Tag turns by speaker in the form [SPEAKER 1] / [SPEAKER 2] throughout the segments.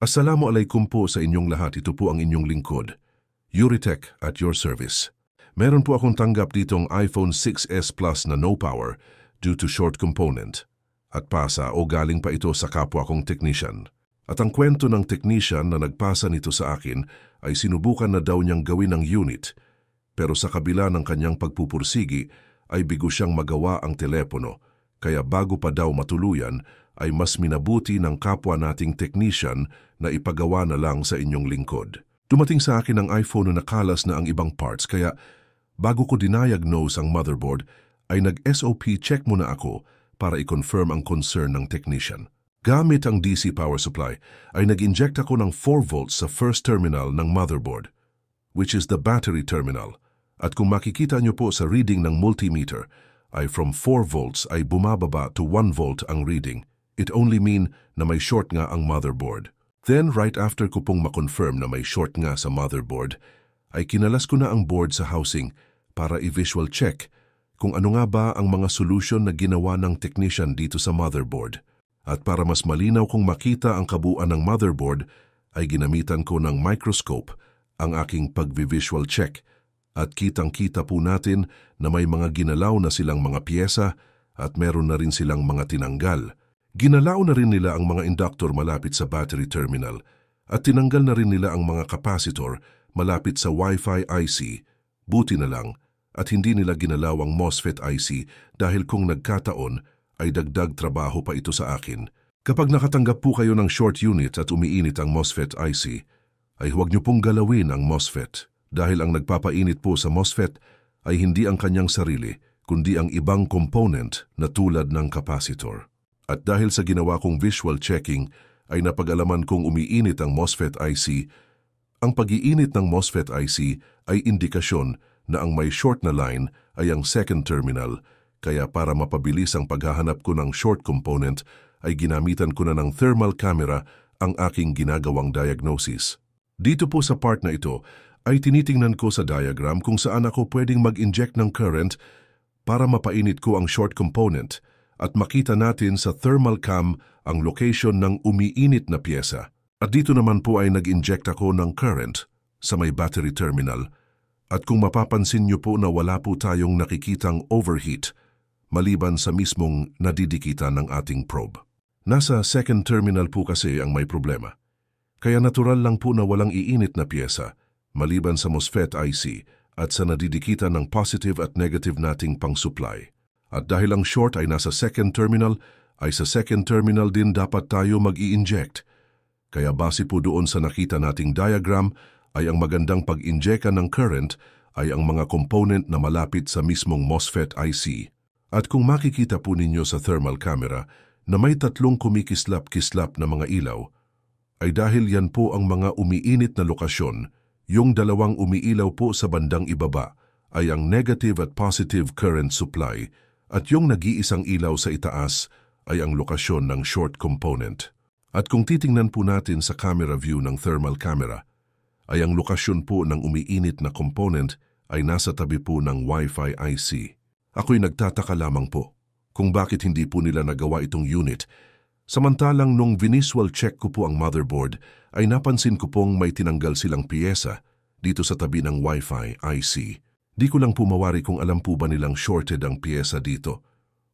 [SPEAKER 1] Assalamualaikum po sa inyong lahat. Ito po ang inyong lingkod, Yuritech at your service. Meron po akong tanggap ditong iPhone 6s Plus na no power due to short component. At pasa o galing pa ito sa kapwa kong technician. At ang kwento ng technician na nagpasa nito sa akin ay sinubukan na daw niyang gawin ang unit. Pero sa kabila ng kanyang pagpupursigi ay bigo siyang magawa ang telepono. Kaya bago pa daw matuluyan ay mas minabuti ng kapwa nating technician na ipagawa na lang sa inyong lingkod. Dumating sa akin ang iPhone na nakalas na ang ibang parts kaya bago ko diniagnose ang motherboard ay nag-SOP check muna ako para i-confirm ang concern ng technician. Gamit ang DC power supply ay nag-inject ako ng 4 volts sa first terminal ng motherboard, which is the battery terminal. At kung makikita nyo po sa reading ng multimeter, ay from 4 volts ay bumababa to 1 volt ang reading. It only mean na may short nga ang motherboard. Then right after ko pong makonfirm na may short nga sa motherboard, ay kinalas ko na ang board sa housing para i-visual check kung ano nga ba ang mga solution na ginawa ng technician dito sa motherboard. At para mas malinaw kong makita ang kabuuan ng motherboard, ay ginamitan ko ng microscope ang aking pag-visual check. At kitang-kita po natin na may mga ginalaw na silang mga piyesa at meron na rin silang mga tinanggal. Ginalaw na rin nila ang mga inductor malapit sa battery terminal at tinanggal na rin nila ang mga capacitor malapit sa Wi-Fi IC. Buti na lang at hindi nila ginalaw ang MOSFET IC dahil kung nagkataon ay dagdag trabaho pa ito sa akin. Kapag nakatanggap po kayo ng short unit at umiinit ang MOSFET IC, ay huwag niyo pong galawin ang MOSFET dahil ang nagpapainit po sa MOSFET ay hindi ang kanyang sarili kundi ang ibang component na tulad ng capacitor. At dahil sa ginawa kong visual checking ay napag-alaman kong umiinit ang MOSFET IC, ang pag-iinit ng MOSFET IC ay indikasyon na ang may short na line ay ang second terminal, kaya para mapabilis ang paghahanap ko ng short component ay ginamitan ko na ng thermal camera ang aking ginagawang diagnosis. Dito po sa part na ito ay tinitingnan ko sa diagram kung saan ako pwedeng mag-inject ng current para mapainit ko ang short component at makita natin sa thermal cam ang location ng umiinit na piyesa. At dito naman po ay nag-inject ako ng current sa may battery terminal. At kung mapapansin nyo po na wala po tayong nakikitang overheat maliban sa mismong nadidikitan ng ating probe. Nasa second terminal po kasi ang may problema. Kaya natural lang po na walang iinit na piyesa maliban sa MOSFET IC at sa nadidikitan ng positive at negative nating pang-supply. At dahil ang short ay nasa second terminal, ay sa second terminal din dapat tayo mag-i-inject. Kaya base po doon sa nakita nating diagram, ay ang magandang pag-injecta ng current ay ang mga component na malapit sa mismong MOSFET IC. At kung makikita po ninyo sa thermal camera na may tatlong kumikislap-kislap na mga ilaw, ay dahil yan po ang mga umiinit na lokasyon. Yung dalawang umiilaw po sa bandang ibaba ay ang negative at positive current supply at yung nag-iisang ilaw sa itaas ay ang lokasyon ng short component. At kung titingnan po natin sa camera view ng thermal camera, ay ang lokasyon po ng umiinit na component ay nasa tabi po ng Wi-Fi IC. Ako'y nagtataka lamang po kung bakit hindi po nila nagawa itong unit. Samantalang nung visual check ko po ang motherboard, ay napansin ko pong may tinanggal silang piyesa dito sa tabi ng Wi-Fi IC. Di ko lang po mawari kung alam po ba nilang shorted ang piyesa dito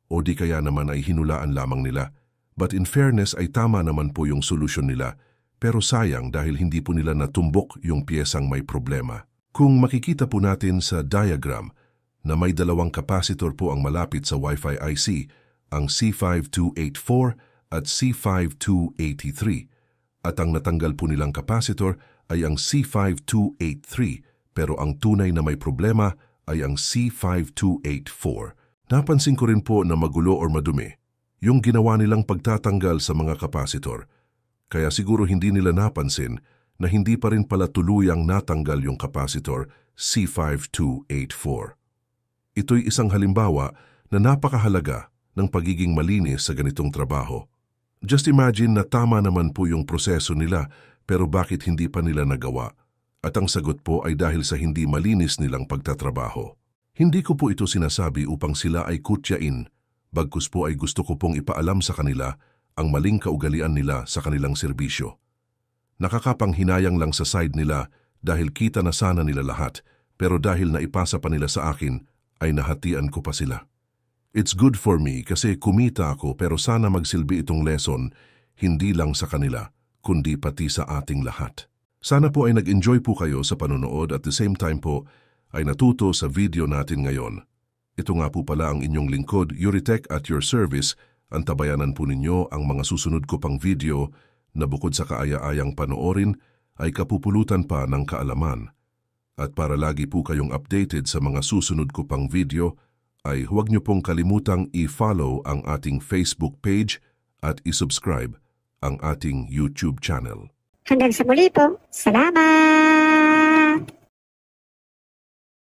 [SPEAKER 1] o di kaya naman ay hinulaan lamang nila. But in fairness ay tama naman po yung solusyon nila pero sayang dahil hindi po nila natumbok yung piyesang may problema. Kung makikita po natin sa diagram na may dalawang capacitor po ang malapit sa Wi-Fi IC, ang C5284 at C5283 at ang natanggal po nilang capacitor ay ang C5283 pero ang tunay na may problema ay ang C5284. Napansin ko rin po na magulo or madumi yung ginawa nilang pagtatanggal sa mga kapasitor. Kaya siguro hindi nila napansin na hindi pa rin pala tuluyang natanggal yung kapasitor C5284. Ito'y isang halimbawa na napakahalaga ng pagiging malinis sa ganitong trabaho. Just imagine na tama naman po yung proseso nila pero bakit hindi pa nila nagawa? At ang sagot po ay dahil sa hindi malinis nilang pagtatrabaho. Hindi ko po ito sinasabi upang sila ay kutyain, bagkus po ay gusto ko pong ipaalam sa kanila ang maling kaugalian nila sa kanilang serbisyo. Nakakapanghinayang lang sa side nila dahil kita na sana nila lahat, pero dahil naipasa pa nila sa akin, ay nahatian ko pa sila. It's good for me kasi kumita ako, pero sana magsilbi itong lesson hindi lang sa kanila, kundi pati sa ating lahat. Sana po ay nag-enjoy po kayo sa panonood at the same time po ay natuto sa video natin ngayon. Ito nga po pala ang inyong lingkod, Yuritech at your service. Antabayanan po ninyo ang mga susunod ko pang video na bukod sa kaaya-ayang panoorin ay kapupulutan pa ng kaalaman. At para lagi po kayong updated sa mga susunod ko pang video, ay huwag niyo pong kalimutang i-follow ang ating Facebook page at i-subscribe ang ating YouTube channel.
[SPEAKER 2] Hanggang sa muli po. Salamat!